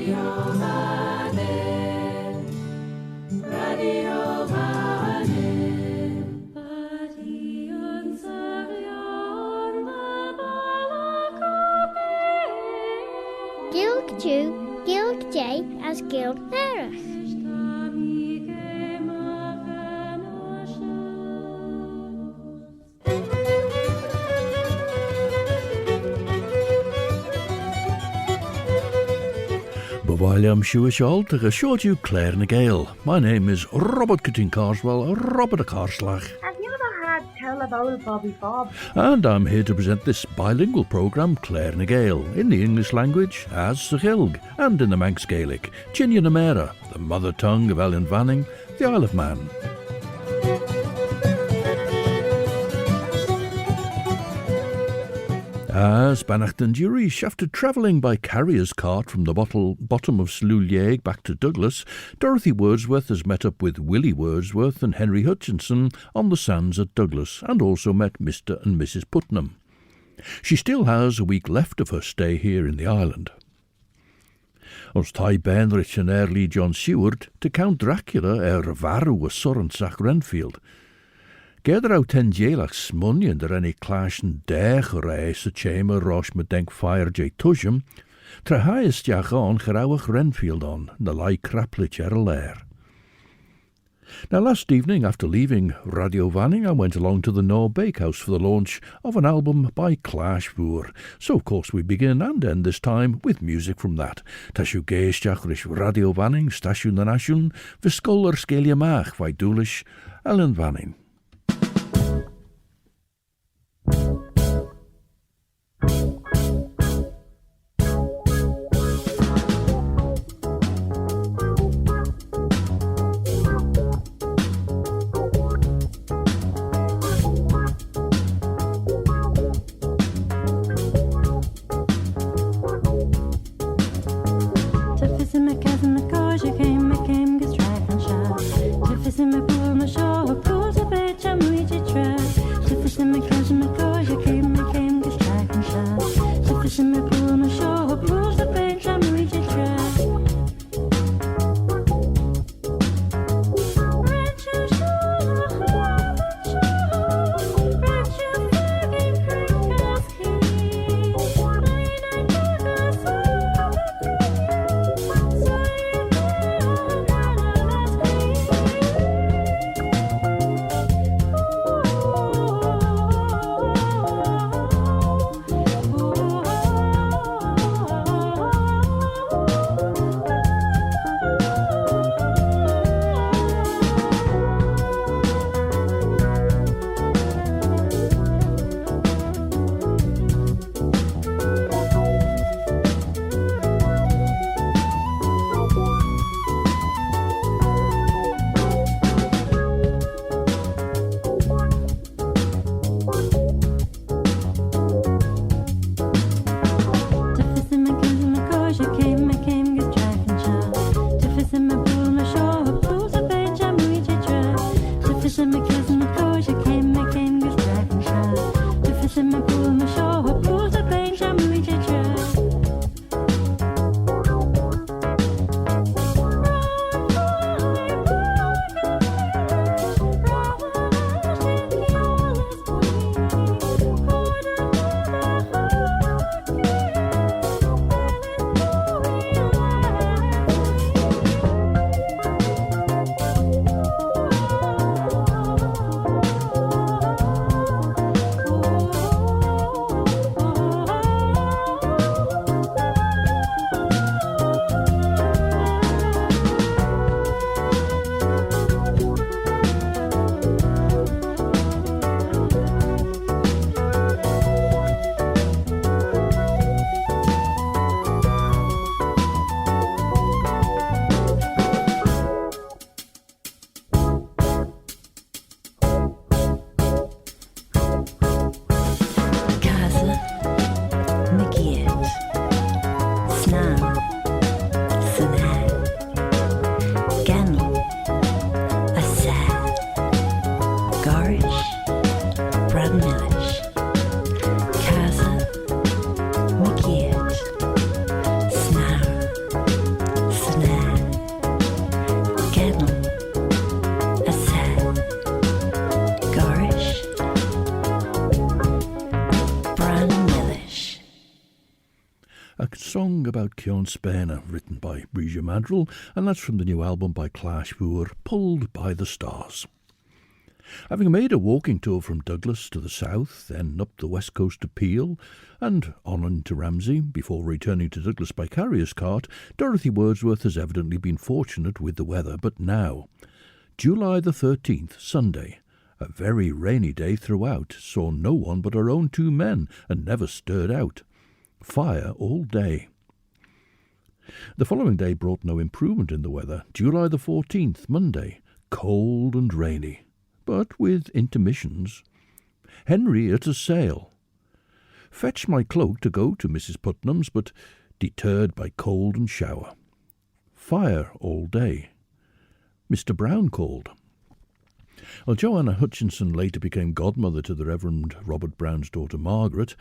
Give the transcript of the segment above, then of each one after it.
Gilg Jew, Gilg J as Gilg Nerach. William Shuishall to show you Claare na Gael. My name is Robert Kitting Carswell, Robert a Carslach. Have you ever had tell about Bobby Bob? And I'm here to present this bilingual programme, Claare na Gael, in the English language as Sachilg, and in the Manx Gaelic, Chine na Mera, the mother tongue of Ellen Vanning, the Isle of Man. As Bannacht and Jurish, after travelling by carrier's cart from the bottom of Slullieg back to Douglas, Dorothy Wordsworth has met up with Willie Wordsworth and Henry Hutchinson on the sands at Douglas, and also met Mr. and Mrs. Putnam. She still has a week left of her stay here in the island. Os tai Benrich and early John Seward to Count Dracula varw y Sorensach Renfield. Geder out ten jailach smunion der any clash and dech reis a chamber rosh me denk fire jay tusham, tra highest jach on gerouwig Renfield on, na lai craplich lair. Now last evening, after leaving Radio Vanning, I went along to the Nor Bakehouse for the launch of an album by Claare VOOAR. So of course we begin and end this time with music from that. Tashu geistjach rish Radio Vanning, stashu na nashun, viskolder skelia mach, vai doolish, Ellen Vanning. Came, gus track and shot. To fiss in my pool, my show, a pool to bed. a song about Kione, Spainey, written by Bridget Madrill, and that's from the new album by Claare, VOOAR, Pulled by the Stars. Having made a walking tour from Douglas to the south, then up the west coast to Peel, and on into Ramsey, before returning to Douglas by carrier's cart, Dorothy Wordsworth has evidently been fortunate with the weather, but now, July the 13th, Sunday, a very rainy day throughout, saw no one but our own 2 men, and never stirred out. Fire all day. The following day brought no improvement in the weather. July the 14th, Monday, cold and rainy, but with intermissions. Henry at a sale. Fetched my cloak to go to Mrs. Putnam's, but deterred by cold and shower. Fire all day. Mr. Brown called. Well, Joanna Hutchinson later became godmother to the Reverend Robert Brown's daughter Margaret.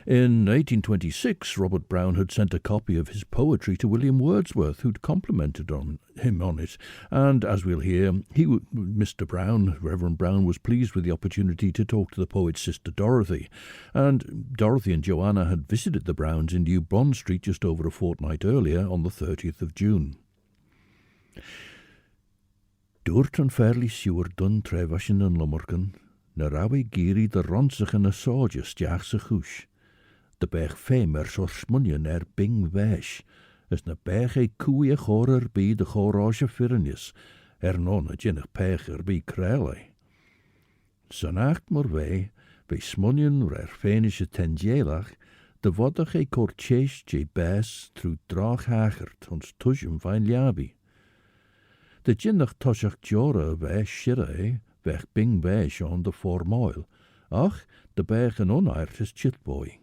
In 1826, Robert Brown had sent a copy of his poetry to William Wordsworth, who'd complimented him on it. And as we'll hear, Mr. Brown, Reverend Brown, was pleased with the opportunity to talk to the poet's sister Dorothy. And Dorothy and Joanna had visited the Browns in New Bond Street just over a fortnight earlier on the 30th of June. Dúirt an fairly Seward dun trefashin an lummerken, na rawe giri de ronsach an a sója stiach sa chúis. De bech fémer so smunjen bing wesh, as na bech cúi a chorer bí de chorásje firnius, non a jinnach pecher bí krelei. Sanacht mor wei smunjen fénische tenjelach, de vodach kortjes je bes tru drach hagert, ons tusjem fein liabi. De jinnach toshach jora wei shirre, weg bing wesh on de formoil, ach, de bech an onaert is chitboy.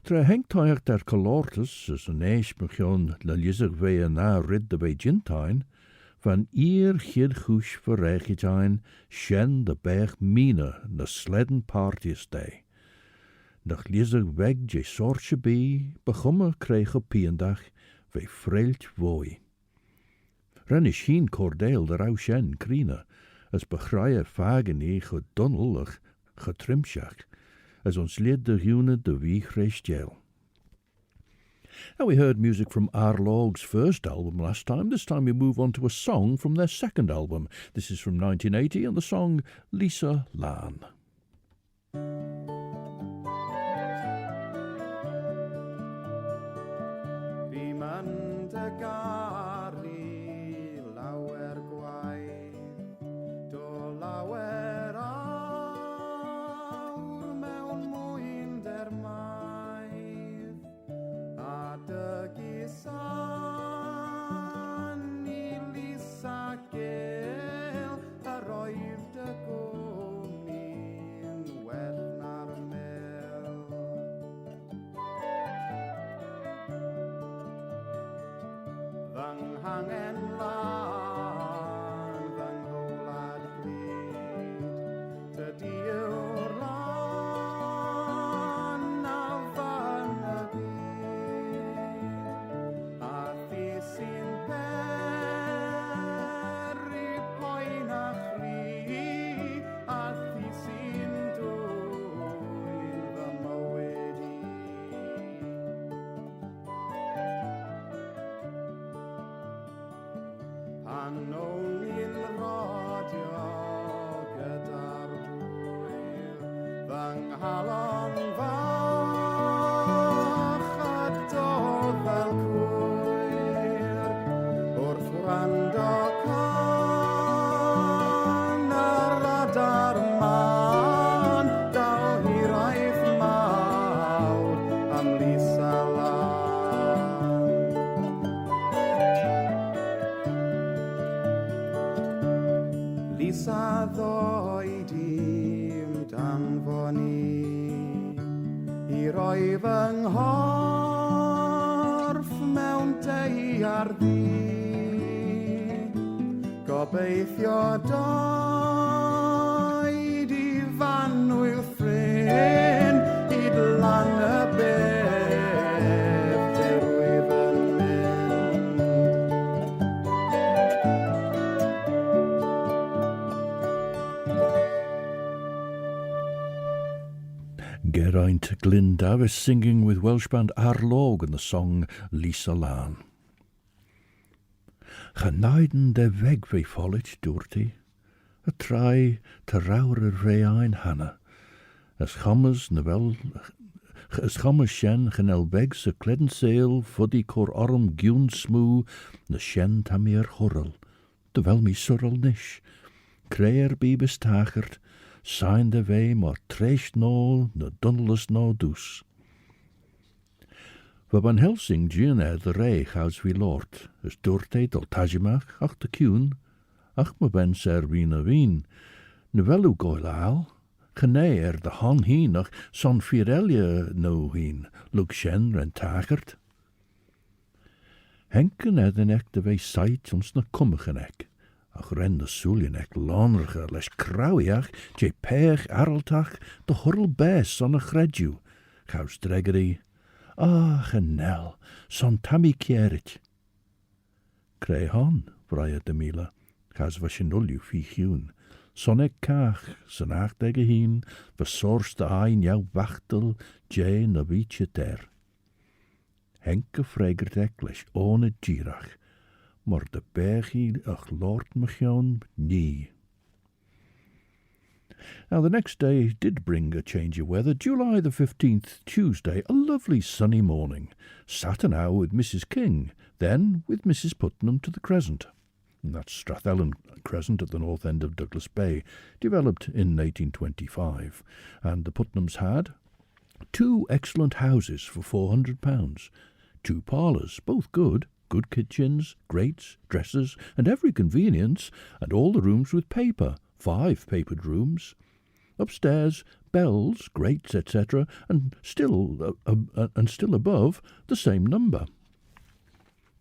Tra hengtoich der colortus, as an eish mechion la lizig wei na rid de wei jintine, van chid chush verreichitine, shen de bech mina na sledden parties day. Nach lizig weg je sortje bi, begomme kreeg op piendach, wei frelt woi. Ren is geen cordeel de rauw shen krina, as begraie vageni gedunnelig getrimschach, as ons lid de hune de wieg rechtjel. Now we heard music from Arlog's first album last time. This time we move on to a song from their second album. This is from 1980 and the song Lisa Lan. Gobeithio doi di fanwyl ffrin hyd lan y beth derwydd yn mynd. Ger ein Saint Glyn Davis singing with Welsh band Arlog and the song Lisa Lan. Genaiden de weg ve follet doorty, a try te rauwer rein hanna, as chammers shen genel weg se kledden sail fuddy cor arm gune smoo, na shen tamir horrel, de wel mi surrel nish, Claare be bestagerd, sein de wei maar trecht no, na dunnelus no dus. We van Helsing Gina de rei gauws wie lord, as doortijd al tajimach, ach de kuun, ach me ben ser wien, nu wel u goilaal, genee de han heen, ach son firelje no heen, luk shen ren tagerd. Henken edden ek de wei sait ons na kummigen ek, ach ren de soelien ek lanrige, les krauwiach, je peeg arreltach, de horrel bes on a gredju, gauws dreggery, genel, son tammy cheayrt. Cré han, vraie de mila, gas was je nulju fichioen. Son ek kach, zijn achtdege heen, versorste ein jou wachtel, je na wietje ter. Henke fregert ek les ohne girach, maar de bergie ach lord mechion nie. Now the next day did bring a change of weather. July the 15th, Tuesday, a lovely sunny morning. Sat an hour with Mrs. King, then with Mrs. Putnam to the Crescent. And that's Strathallan Crescent at the north end of Douglas Bay, developed in 1825. And the Putnams had 2 excellent houses for £400, 2 parlours, both good kitchens, grates, dressers, and every convenience, and all the rooms with paper, 5 papered rooms. Upstairs, bells, grates, etc., and still above, the same number.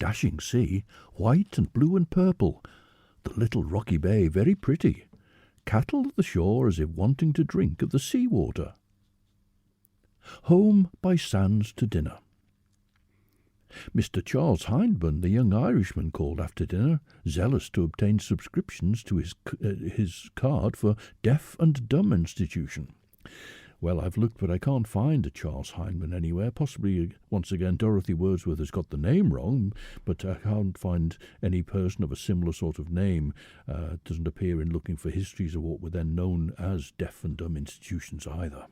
Dashing sea, white and blue and purple. The little rocky bay very pretty. Cattle at the shore as if wanting to drink of the sea water. Home by sands to dinner. Mr. Charles Hindman, the young Irishman, called after dinner, zealous to obtain subscriptions to his card for Deaf and Dumb Institution. Well, I've looked, but I can't find a Charles Hindman anywhere. Possibly, once again, Dorothy Wordsworth has got the name wrong, but I can't find any person of a similar sort of name. Doesn't appear in looking for histories of what were then known as deaf and dumb institutions either.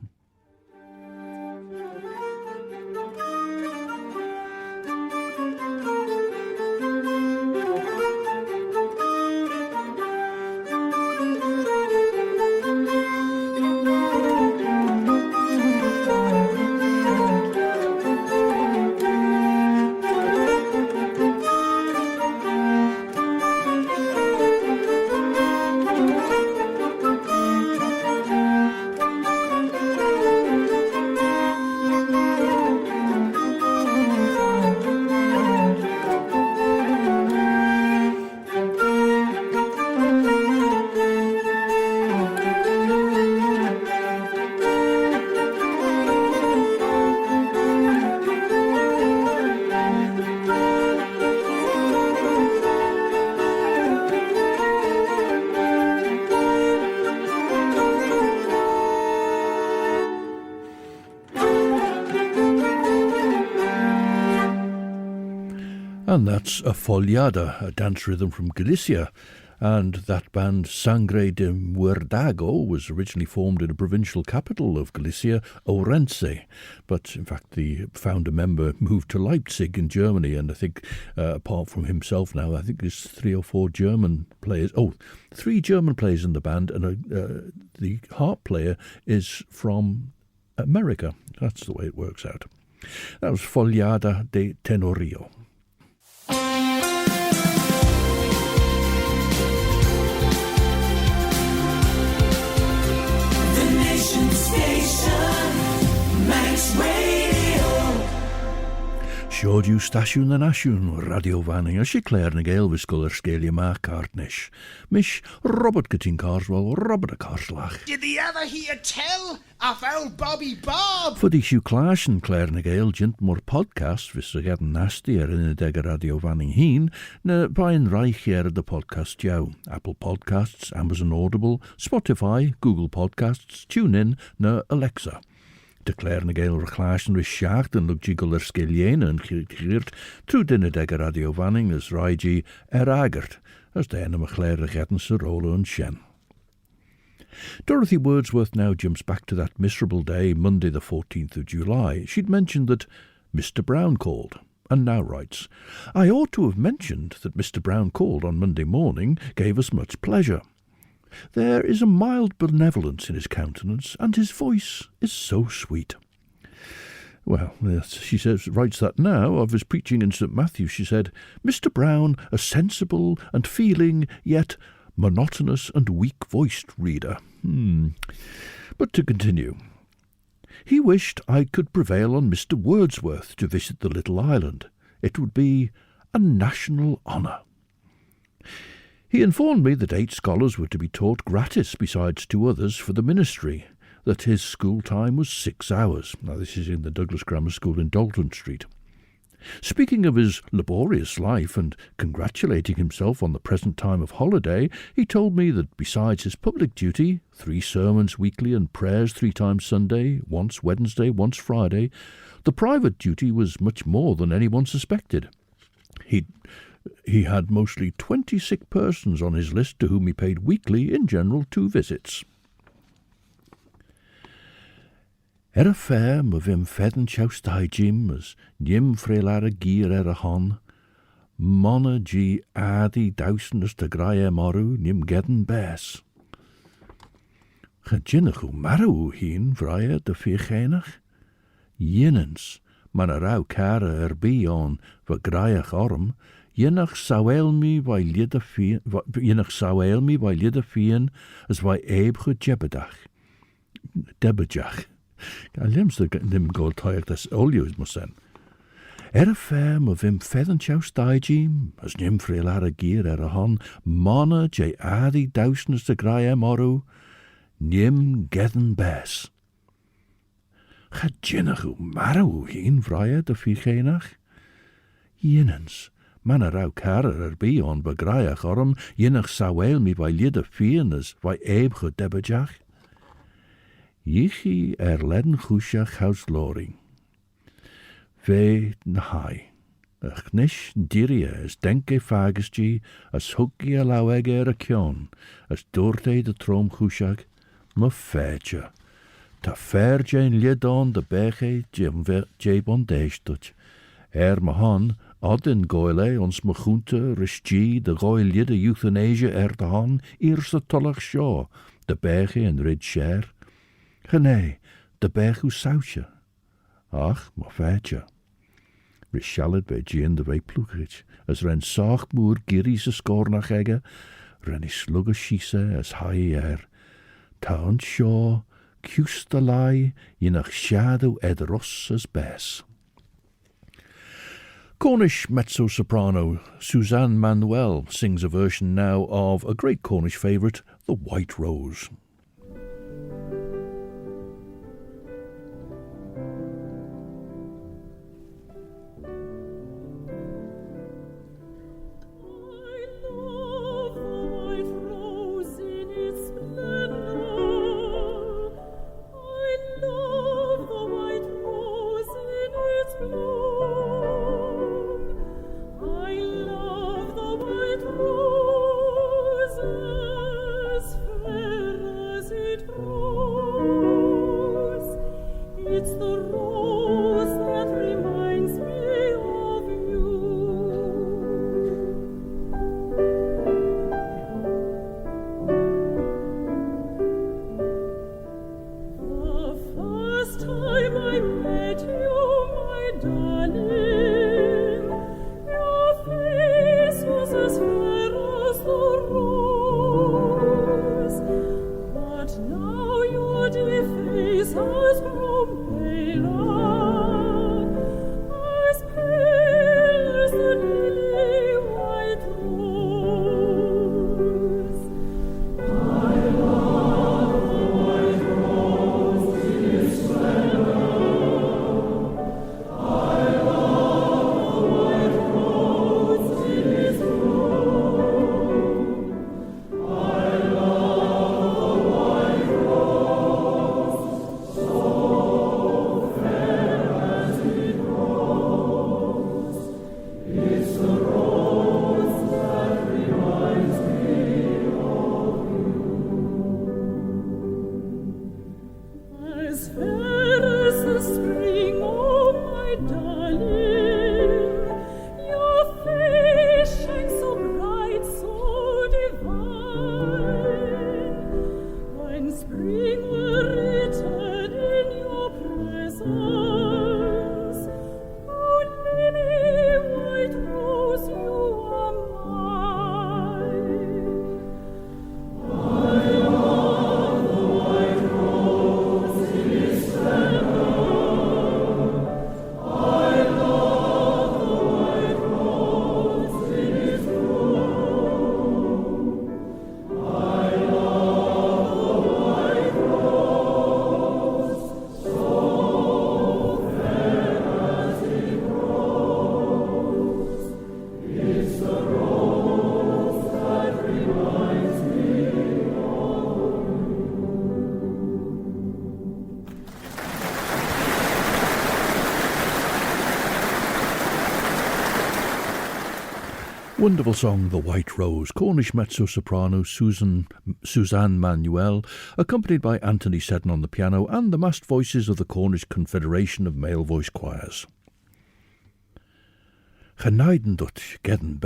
And that's a follada, a dance rhythm from Galicia. And that band Sangre de Muerdago was originally formed in a provincial capital of Galicia, Ourense. But in fact, the founder member moved to Leipzig in Germany. And I think, apart from himself now, I think there's 3 or 4 German players. 3 German players in the band. And the harp player is from America. That's the way it works out. That was Follada de Tenorio. Manx Radio. Siodiw stasiwn yn asiwn, radio fanning, a si Claare na Gael visgol sgelia ma cartnish. Mish Robert Gytyn Carswell, Robert a Carslach. Did the other hear tell of old Bobby Bob? Voor die Claare en Claare na Gael jint more podcast, vis er gedden nasty in de degge radio vanning heen, na bain reich de podcast jou. Apple Podcasts, Amazon Audible, Spotify, Google Podcasts, TuneIn, na Alexa. De Claare na Gael reclasion ris seacht and lugjigol skilliene and cheayrt true dinner degger radio vanning as raigi agert, as de enema Claare getten se rolo and shen. Dorothy Wordsworth now jumps back to that miserable day, Monday the 14th of July. She'd mentioned that Mr. Brown called, and now writes, I ought to have mentioned that Mr. Brown called on Monday morning, gave us much pleasure. There is a mild benevolence in his countenance, and his voice is so sweet. Well, she writes that now of his preaching in St. Matthew. She said, Mr. Brown, a sensible and feeling, yet monotonous and weak-voiced reader. But to continue. He wished I could prevail on Mr. Wordsworth to visit the little island. It would be a national honour. He informed me that 8 scholars were to be taught gratis besides 2 others for the ministry, that his school time was 6 hours. Now this is in the Douglas Grammar School in Dalton Street. Speaking of his laborious life and congratulating himself on the present time of holiday, he told me that besides his public duty, 3 sermons weekly and prayers 3 times Sunday, once Wednesday, once Friday, the private duty was much more than anyone suspected. He had mostly 20 sick persons on his list to whom he paid weekly, in general, 2 visits. A fair my vim fedden choustai Jim as nim frelar a gear a hon. Monna G adi dousenus te graie maru nim gedden bes. Gejinnach maru heen vrije de viergenach. Jinnens, man a rauw kare on va graie arm. Jinnach sauel mi vai lidde fien as vai eeb gejebedach. Debedjach. Lims nim gold tired as olios must sen. A fair of him feathen chouse digim, as nim frelar a gear a hon, monna j adi dousness de graie moru, nim gedden bes. Gejinnach maru heen vrije de viergenach. Jinnens, man a rauw kare on begraaiach orm, jinnach sauel mi vai lidde fien as vai eeb gedebedjach. Jichi ledden goesjach huisloring. Ve nahai. Ach nish dirie as denke fagestji, as huggie a lauege a kione, as doorte de troom goesjach, ma feitje. Ta fair jane lidon de bege jebon deestut. Ma han, Odin goile ons me groente, rischi, de goil lidde euthanasia de han, eerste tollach shoh, de bege en rid share. Gene, de berg hoe sautje. Ach, maar feitje. Rishallet bij Jean de Weiploegrit, as ren zachtmoer giris scornach egge, ren is slugge schiese as high Town shaw, kuste lai, jinach shadow ross as bes. Cornish mezzo-soprano Suzanne Manuel sings a version now of a great Cornish favourite, The White Rose. Roses, fair Wonderful song, The White Rose, Cornish mezzo-soprano Suzanne Manuel, accompanied by Anthony Seddon on the piano and the massed voices of the Cornish Confederation of Male Voice Choirs. Genaiden dut gedden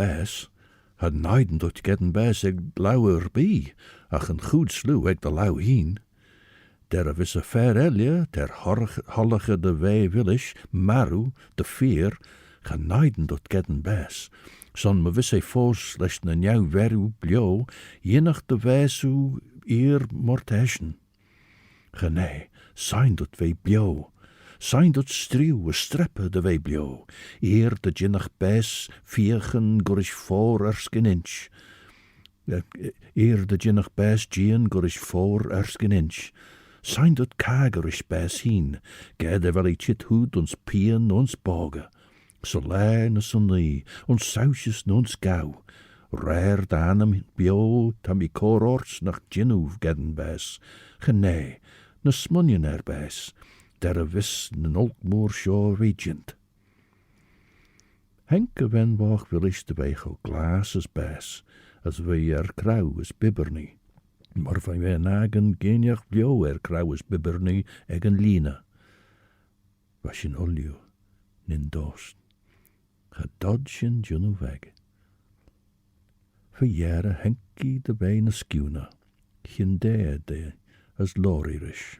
bes eg lauwer bi, ach een goed sloe eg de lauw heen. Der visse fair elje, ter hollige de wei willish, maru, de fear, genaiden dut gedden bes. Son me visse foos lesh na jou veru blio, jenach de wesu eer morteschen. Genei, sein dut wei blio. Sein dut strieuw, streppe de wei blio, eer de jinnach bes, viergen gorish voor erskin inch. Eer de jinnach bes gien gorish voor erskin inch. Sein dut kagerish bes heen, gede wel chit hoed ons pien ons boge. Solé na sunni, ons sausjes na ons gauw. Rare de hanem bio, tam I kororts nach jinnoef gedden bes. Genei, na smunjen bes. Der vis n olkmoor shoh regent. Henke wen wach willis de wego glases bes, as we krauw is bibbernie. Maar van we nagen genjach blio krauw is bibbernie egen lina. Was in olju, nin dost. Gedodgen junno weg. Verjaren henkie de wene skuna, gindee de as lorirish.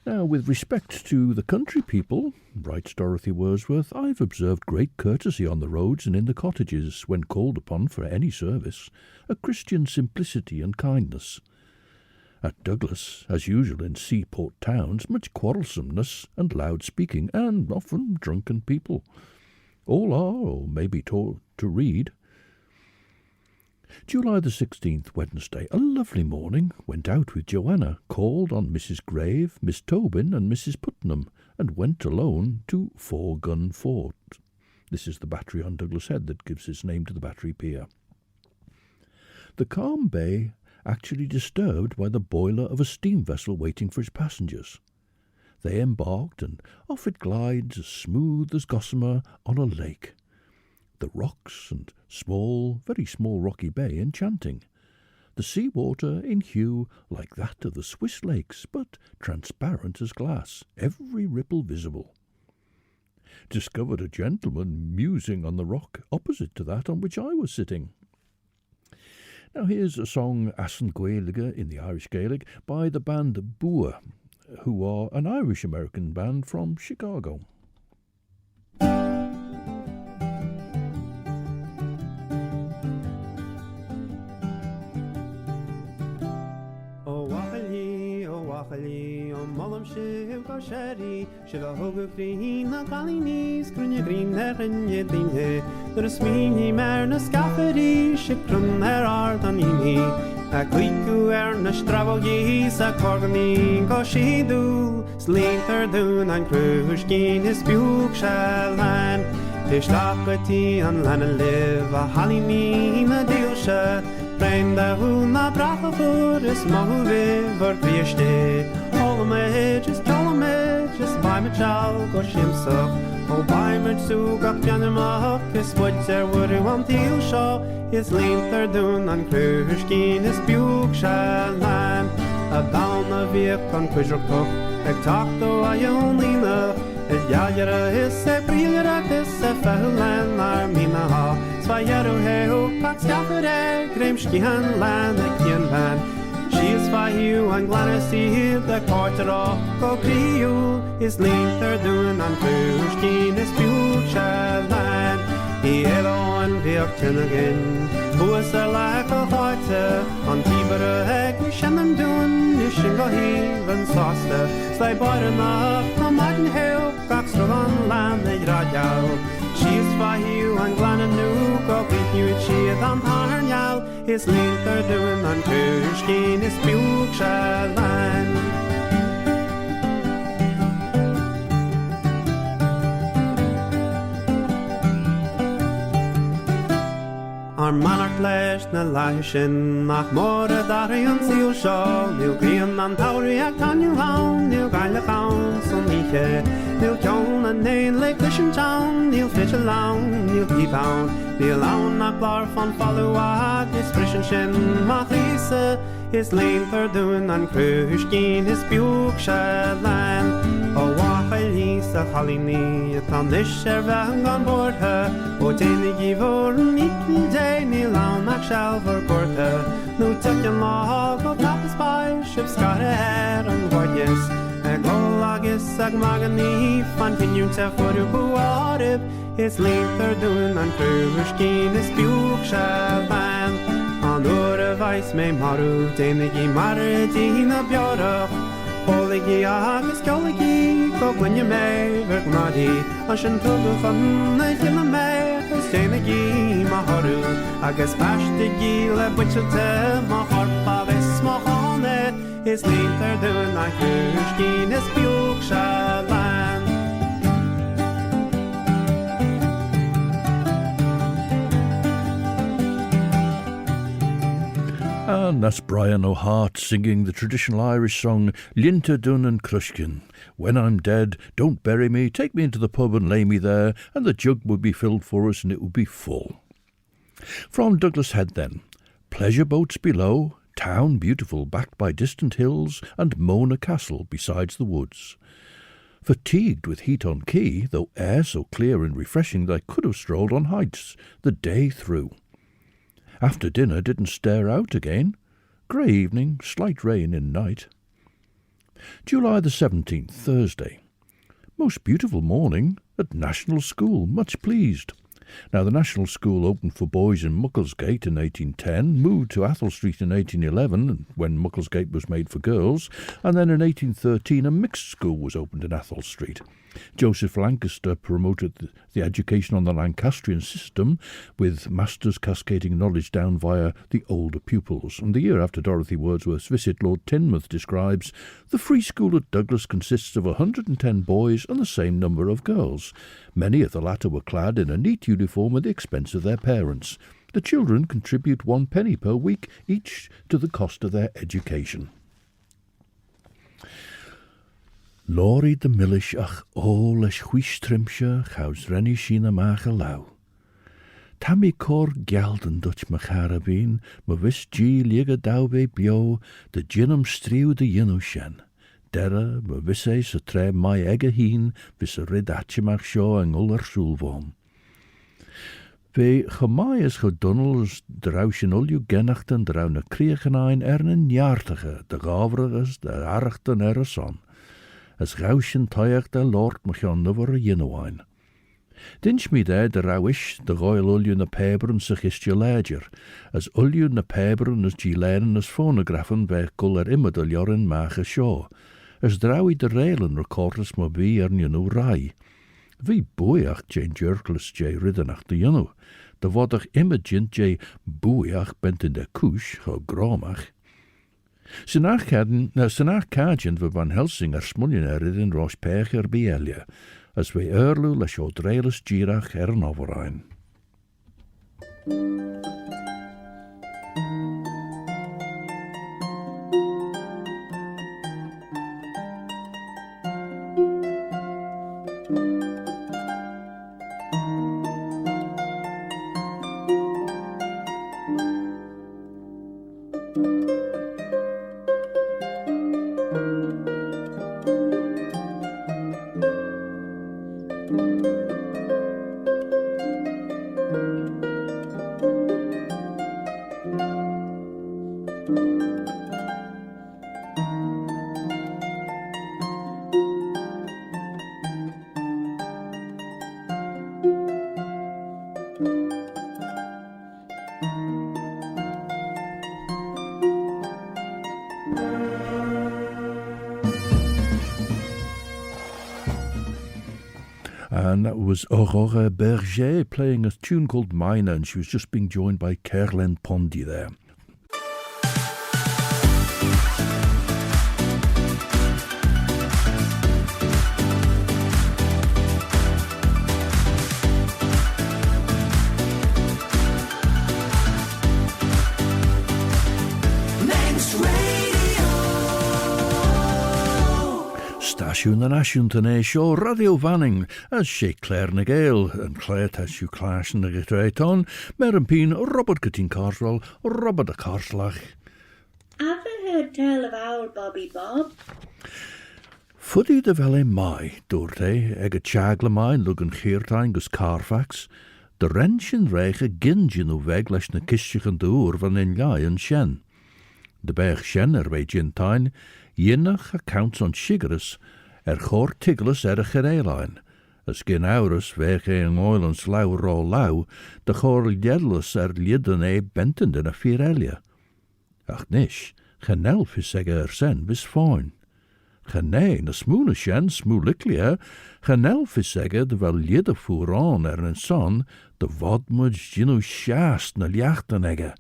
Now, with respect to the country people, writes Dorothy Wordsworth, I've observed great courtesy on the roads and in the cottages when called upon for any service, a Christian simplicity and kindness. At Douglas, as usual in seaport towns, much quarrelsomeness and loud speaking, and often drunken people. All are, or may be taught to read. July the 16th, Wednesday, a lovely morning, went out with Joanna, called on Mrs. Grave, Miss Tobin and Mrs. Putnam, and went alone to Four Gun Fort. This is the battery on Douglas Head that gives its name to the battery pier. The calm bay actually disturbed by the boiler of a steam vessel waiting for its passengers. They embarked, and off it glides as smooth as gossamer on a lake. The rocks and small, very small rocky bay enchanting. The sea water in hue like that of the Swiss lakes, but transparent as glass, every ripple visible. Discovered a gentleman musing on the rock opposite to that on which I was sitting. Now here's a song Asan Gaelige in the Irish Gaelic by the band VOOAR, who are an Irish-American band from Chicago. Sherry, Shiva Hoga Green, a Galinis, Grunya Green, Erinje Dinhe, the Spainey Marna Scaffery, Shikrum, her Ardanini, a Quiku Erna Stravogi, a Corgani, Goshidu, Slater Dun, and Krushkin, his Buk shall land, Pishlakati, and Lana live, a Halimina Dilsha, Brenda Huna Brachafur, is Mahuve, or Prieste. Just by my child, go shimsuk. Oh, by my zoo, got Janamach, his woods there would you want to show. His linther dune and Krushkin, his buk shall land. A down of Vic on Quidrook, a talk though I only know. His Yajara is a Priera, his a Fahulan, Armina ha. Svayaru heo, Pax Gafere, Grimski han land, a Kian van. She is by you and Glanasy, the quarter of Cocriu, is later doing on Pushkin, his future land. He hello and Virgin again, who is a lack of heart, on Tibera Heg, we shannon doing, you should go here and saucer, slay bar enough, no Martin Hill, Coxter on land, the Rajal. She is by you and Glananu, go beat you, she is on Harnyal, his later doing on Pushkin, his future land. Our monarch lest na laishin, nach more dari on seal show, new green and tauri at on you hound, new Gaelic hound, so niche. Neil Kione and Nain Lake Lishan Town, Neil Fish along, Neil Peapound, Neil Own Knocklar von Followag, his Frishan Shin, Mathisa, his Lane Perdun and Krushkin, his Buk Shalan, O Wahalisa Halini, a Tanish Ervang on board her, O Dani Givor, Nikki Day, Neil Own Macshalver Gorta, no Tuckin Log, O Tapas by, Ship Scott Air and Wardies. Agolagis ag magani fan finjún te forú buarib is leiter dún an cruverskín is búk shaban an ura vais me maru dénigi maridína bjarach Poligi agus goligi go gwynja me verk madi as an tugu fan na jilla me agus dénigi maharu agus bashtigi le butchelte maharpa vis mahane is leiter dún an cruverskín is búk shaban And that's Brian O'Hart singing the traditional Irish song Linta Dun and Crushkin. When I'm dead, don't bury me, take me into the pub and lay me there, and the jug would be filled for us and it would be full. From Douglas Head then, pleasure boats below, town beautiful backed by distant hills, and Mona Castle besides the woods. Fatigued with heat on quay, though air so clear and refreshing that I could have strolled on heights the day through. After dinner didn't stare out again. Grey evening, slight rain in night. July the 17th, Thursday. Most beautiful morning at National School, much pleased. Now the National School opened for boys in Mucklesgate in 1810, moved to Athol Street in 1811, when Mucklesgate was made for girls, and then in 1813 a mixed school was opened in Athol Street. Joseph Lancaster promoted the education on the Lancastrian system, with masters cascading knowledge down via the older pupils. And the year after Dorothy Wordsworth's visit, Lord Teignmouth describes, "The free school at Douglas consists of 110 boys and the same number of girls. Many of the latter were clad in a neat uniform at the expense of their parents. The children contribute 1 penny per week each to the cost of their education." Lori de millish ach o leis huistrimse chaus renny sína macha lau. Tammy cor gelden Dutch me charabin, me vis G liga daube bio, de ginum striw de yinu shen. Derre, me visse se tre mai egge hien, vis a ridatje mach shoh en uller sulvom. Ve gemai is gedunnels drauschen ulju genachten drau na kriegenain een jaartige, de gaveriges, de archten son. As rauschen tuig de lord mach an nuver a yinnowain. Dinch mi de rauish de royal ulju na peberen sich istje ledger, as ulju na peberen as gileren as phonografen ve guller immedal jorin mache shoh, as draui de reilen recorders mo bi nu rai. Vi boeach Jane Jerkles J riddenach de yinno, de wadach immedjint J boeach bent in de kush, ho gromach. Synach cadjent we Van Helsing smuljen in Rosh Pecher Bielia, as we erlu les odrelis girach an overein. And that was Aurore Berger playing a tune called Mina, and she was just being joined by Caroline Pondy there. Asún toné show radio vanning as sé Claare na Gael and Claare tas you clash na getreiton mer an pin Robert Cutting Carswell Robert a Carslach. Haven't heard tell of our Bobby Bob. Fuddy de vele mai doorte ag a chagla mai lug an cheayrt gus Carfax de renshin reiche gingin o weg leis na kistchen door van in gai an shen. De berg shen wij gintain Jinnach accounts on Shigaris chor tiglas a cherélein, as gin aurus weg een oil en slauw ro lauw, de chor jedlus lieden benten in a firelia. Ach nish, genelf is sen bis fine. Gene na smoene shen smoeliklia, genelf is de wel lieden voer aan een son, de wadmud ginu sjaast na liachten egge.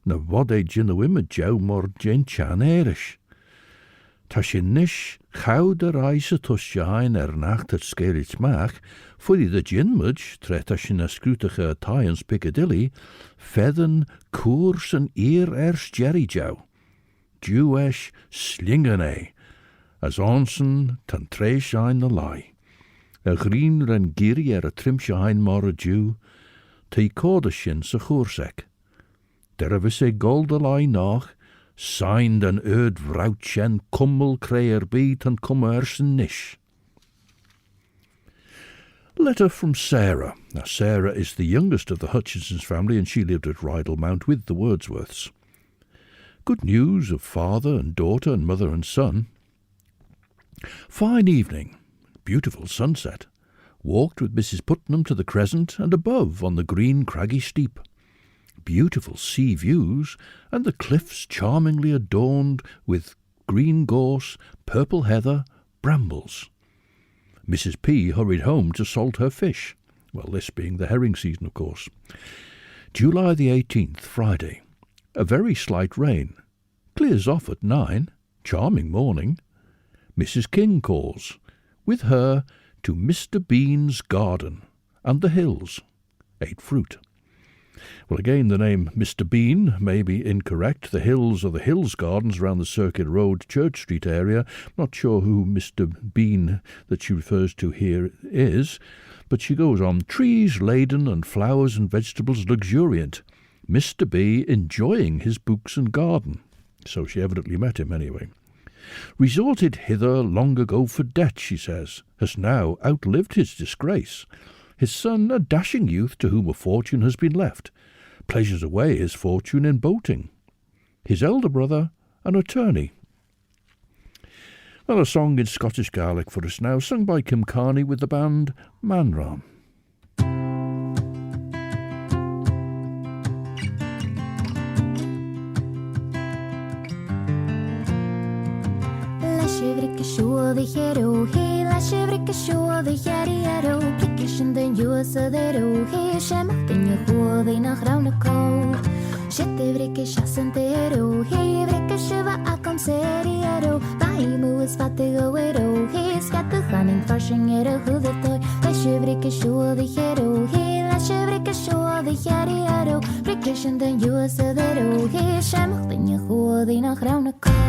Na wad ginu immer jou mor gin chan erish. Ta sin nish chau de reise tusjain nacht het skerit maach, fuddy de ginmudge, tret as sin a scrutige Tyans Piccadilly, fedden, koers en ers jerry jou. Jewesh slingene, as onsen tan treisjain na lai. A green ren giri a trimsjain mor a jew, te code sin sa choorsek. Der vis gold a lai nach, signed an vrouwtjen kummel creer beat and commersen nish. Letter from Sarah. Now Sarah is the youngest of the Hutchinson's family and she lived at Rydal Mount with the Wordsworths. Good news of father and daughter and mother and son. Fine evening. Beautiful sunset. Walked with Mrs. Putnam to the crescent and above on the green craggy steep. Beautiful sea views, and the cliffs charmingly adorned with green gorse, purple heather, brambles. Mrs. P. hurried home to salt her fish, well, this being the herring season, of course. July the 18th, Friday. A very slight rain. Clears off at 9. Charming morning. Mrs. King calls. With her to Mr. Bean's garden and the hills. Ate fruit. Well, again, the name Mr. Bean may be incorrect. The hills are the Hills Gardens around the Circuit Road, Church Street area. Not sure who Mr. Bean that she refers to here is, but she goes on. Trees laden and flowers and vegetables luxuriant. Mr. B enjoying his books and garden. So she evidently met him anyway. Resorted hither long ago for debt, she says, has now outlived his disgrace. His son, a dashing youth to whom a fortune has been left, pleasures away his fortune in boating. His elder brother, an attorney. Well, a song in Scottish Gaelic for us now, sung by Kim Carney with the band Manram. Show the hero, he lash every show the hero, plication the use of the he sham in your hole, they knock round a coal. Shit every kiss and hero, he every shiva a concerio, Baimu is fat the widow, he's got the hunting flushing at a who the toy, lash every show the hero, he lash every show the hero, plication the use of the he sham in your hole, they knock round a coal.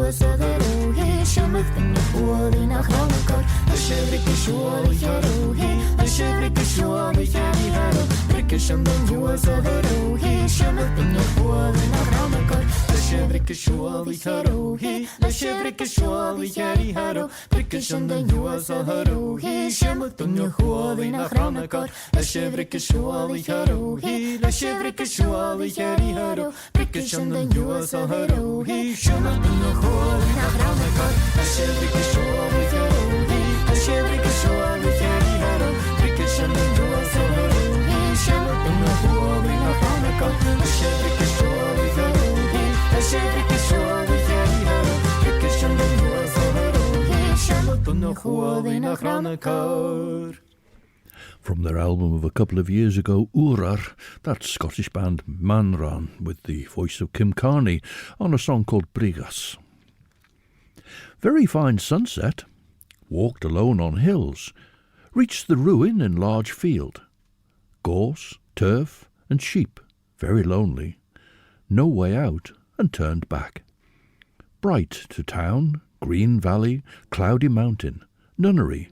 was a little he shimmered in the pool in a chronicler. The shivrick is surely hero he, the shivrick is surely hero. Brickish and then you was a little he shimmered in the pool in a chronicler. The shivrick is surely hero he, the shivrick is surely hero. Brickish and then you was a hero he shimmered in the pool in a chronicler. The shivrick is surely hero he, the shivrick is surely hero. Brickish and then you was a hero he shimmered in the pool in a chronicler. The shivrick is surely hero he, the shivrick is surely hero. Brickish and then you was a hero he shimmered in the pool in a chronicler. The shivrick is surely hero he, the shivrick is surely hero. Brickish and then you was a hero he shimmered in the pool in a chronicler. From their album of a couple of years ago, VOOAR, that Scottish band Manran, with the voice of Kim Carney, on a song called Brigas. Very fine sunset. Walked alone on hills. Reached the ruin in large field. Gorse, turf, and sheep, very lonely. No way out, and turned back. Bright to town, green valley, cloudy mountain, nunnery,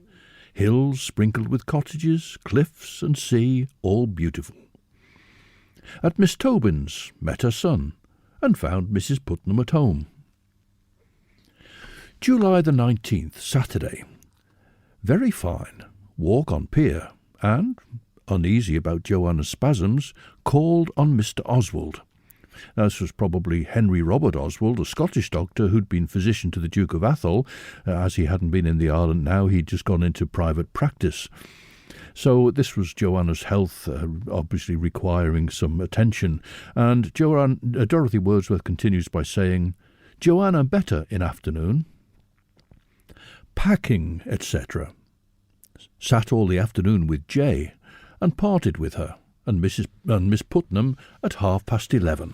hills sprinkled with cottages, cliffs and sea, all beautiful. At Miss Tobin's, met her son, and found Mrs. Putnam at home. July the 19th, Saturday. Very fine. Walk on pier, and, uneasy about Joanna's spasms, called on Mr. Oswald. This was probably Henry Robert Oswald, a Scottish doctor who'd been physician to the Duke of Atholl. As he hadn't been in the island now, he'd just gone into private practice. So this was Joanna's health, obviously requiring some attention. And Dorothy Wordsworth continues by saying, Joanna better in afternoon. Packing, etc. Sat all the afternoon with Jay, and parted with her, and Miss Putnam at 11:30.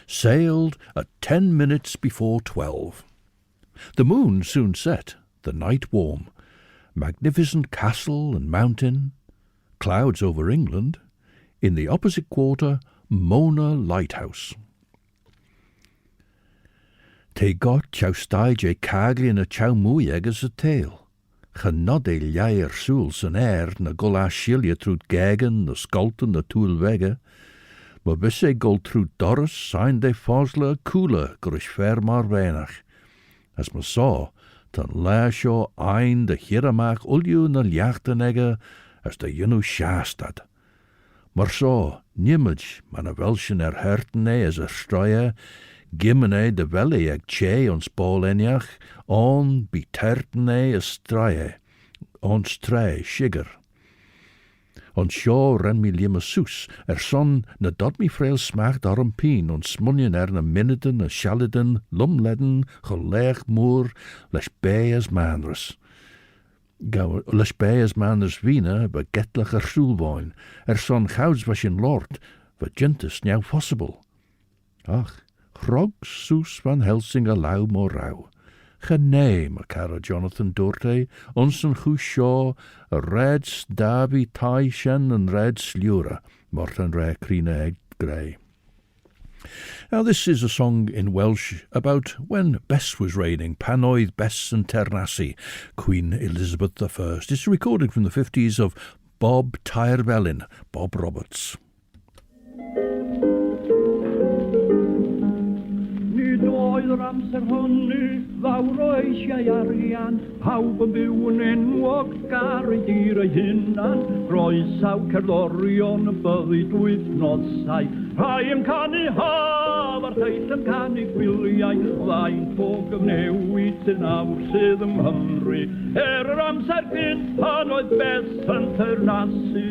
Sailed at 10 minutes before 12. The moon soon set, the night warm. Magnificent castle and mountain. Clouds over England. In the opposite quarter, Mona Lighthouse. Te got chawstai je cagli na chaw mwyeg as a tail. Genod e liair soel san air na gol a shilia trwyd gegen na skolten na tŵl wege. Maar bisse gol trwyd Doris sein de fosla cooler grys fer mar wenach. As me saw, tan lair sio ein de hiramach ulju na liachten ege as de junu shaastad. Maar so, nimmage man a welschen herten as a stroie, Gimene de velle ag che ons bol eniach, on biterten a straie, on strai shiger. On sio ren mi lima soes, son na dod mi frail smacht arm pien, on smunien na minuten, na shaliden, lumledden, geleg moer, les bij as manres. Les bij as manres wiener, begetlicher soelwoin, son gouds was in lord, vagintus now possible. Ach, Rog soes van Helsinga lauw mo rauw. Genee, me cara Jonathan Dorte, ons een goe shoh, a red stabi taishen and red slura, morten re crine egg grey. Now this is a song in Welsh about when Bess was reigning, pan oedd Bess and Ternassi, Queen Elizabeth I. It's recorded from the 50s of Bob Tyrebellin, Bob Roberts. O'r amser hynny, fawr o eisiau arian, pawb yn byw yn enwog gar ei dir ei hunan, croesaw cerddorion y byddid wythnosau, rhai yn canu haf a'r theill yn canu gwyliau, faint o gyfnewid yn awr sydd ym Nghymru, yr amser gynt pan oedd Bess yn teyrnasu.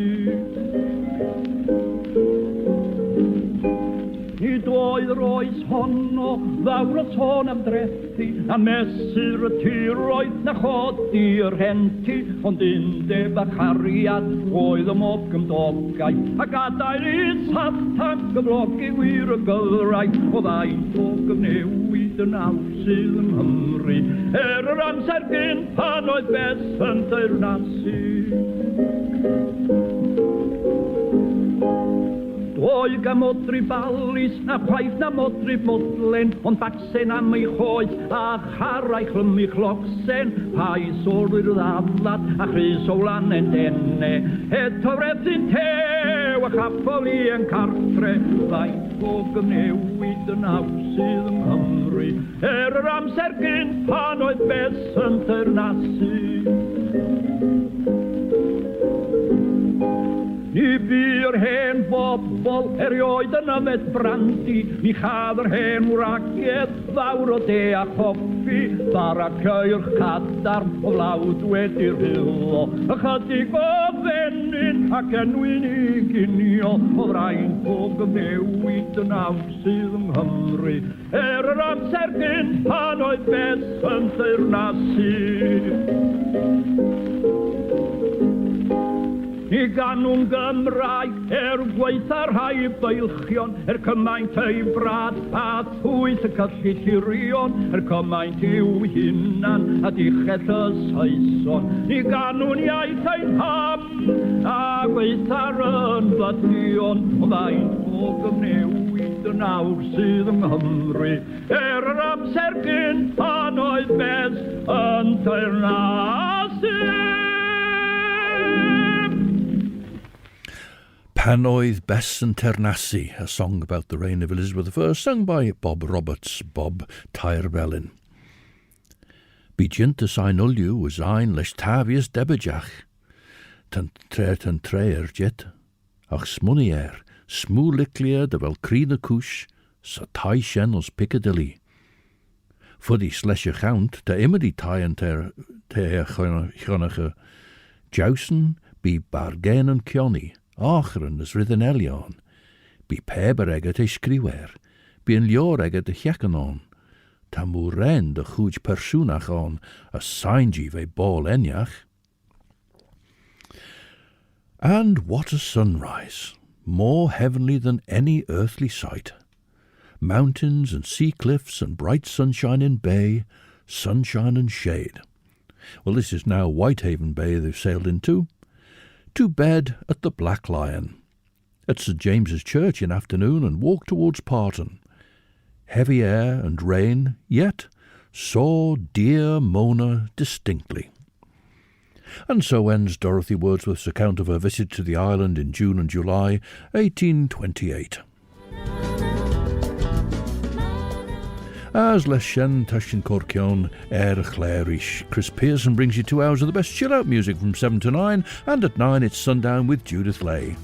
Nid oedd yr oes honno, ddawr o sôn am drethi, a mesur y tiroedd na chodi'r henti, ond undeb a chariad oedd y mob gymdogau, a gadair i sathag gyflogi wir y gyfrau, o ddaint o gyfnewid yn awr sydd ym Nghymru, yr amser gynt pan oedd Bess yn teyrnasu. roi gamodri balis, na chwaith na modri modlen, ond bacsen am ei choed, a charau chlym i chlocsen, pai solwyr ddaflad, a chrys o lan en denne, eto redyn tew, a chapol i yn cartre, faint o gymnewid yn awsydd yng Nghymru, yr amser gyn pan oedd bes yn ternasu. Ni by'r hen bobl erioed yn yfed brandi, mi chad yr hen wragedd fawr o de a choffi, bara ceir cadarn o flawd wedi'r hylo, ychydig o fenyn ac enwyn i ginio, o fraint o gymnewid yn awsydd yng Nghymru, yr amser gyn pan oedd bes yn teyrnasu. Ni ganwn Gymraeg gweitha'r rhai beilchion, cymaint ei brad a thwyth y cyllidirion, cymaint i'w hunan a dichell y Saeson. Ni ganwn iaith ein ham a gweitha'r yn fyddion, o faint o gymnewid yn awr sydd yng Nghymru, amser gyn pan oedd bes yn teyrnasu. Pan oedd bes yn ternassi, a song about the reign of Elizabeth I, sung by Bob Roberts, Bob Tair Belin. Bí jintas ein uliw was ein leis tavius debajach, tan treir jet, ach smunny smooliclia de vel crina couche, sa tai shen os Piccadilly. Fuddy slesje gaunt, de immedi taien ter chonige jousen, bí bargain en Kione, Acheren is ridden Elion, bí peber eget e skriwer, bí en lior eget e chekanon, ta moeren de chuj persoonach on, a sainji ve ball enyach. And what a sunrise, more heavenly than any earthly sight. Mountains and sea cliffs and bright sunshine in bay, sunshine and shade. Well, this is now Whitehaven Bay they've sailed into. To bed at the Black Lion, at St James's Church in afternoon, and walk towards Parton. Heavy air and rain, yet saw dear Mona distinctly. And so ends Dorothy Wordsworth's account of her visit to the island in June and July 1828. As Leshen Tashin Corkion Claare. Chris Pearson brings you 2 hours of the best chill-out music from 7 to 9, and at 9 it's Sundown with Judith Leigh.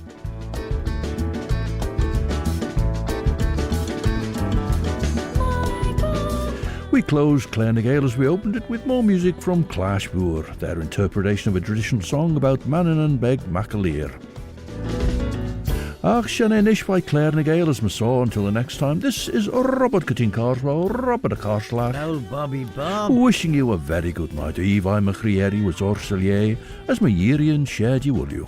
We closed Claare Gael as we opened it with more music from Clash VOOAR, their interpretation of a traditional song about Mannin and Beg Macalir. Ach, Shanenish by Claare Gael as Masaw. Until the next time, this is Robert Cutting Carswell, Robert a Carslach. Well, Bobby Bob. Wishing you a very good night. Eve, I'm a Crieri was Orselier, as my Yirian shared you will you.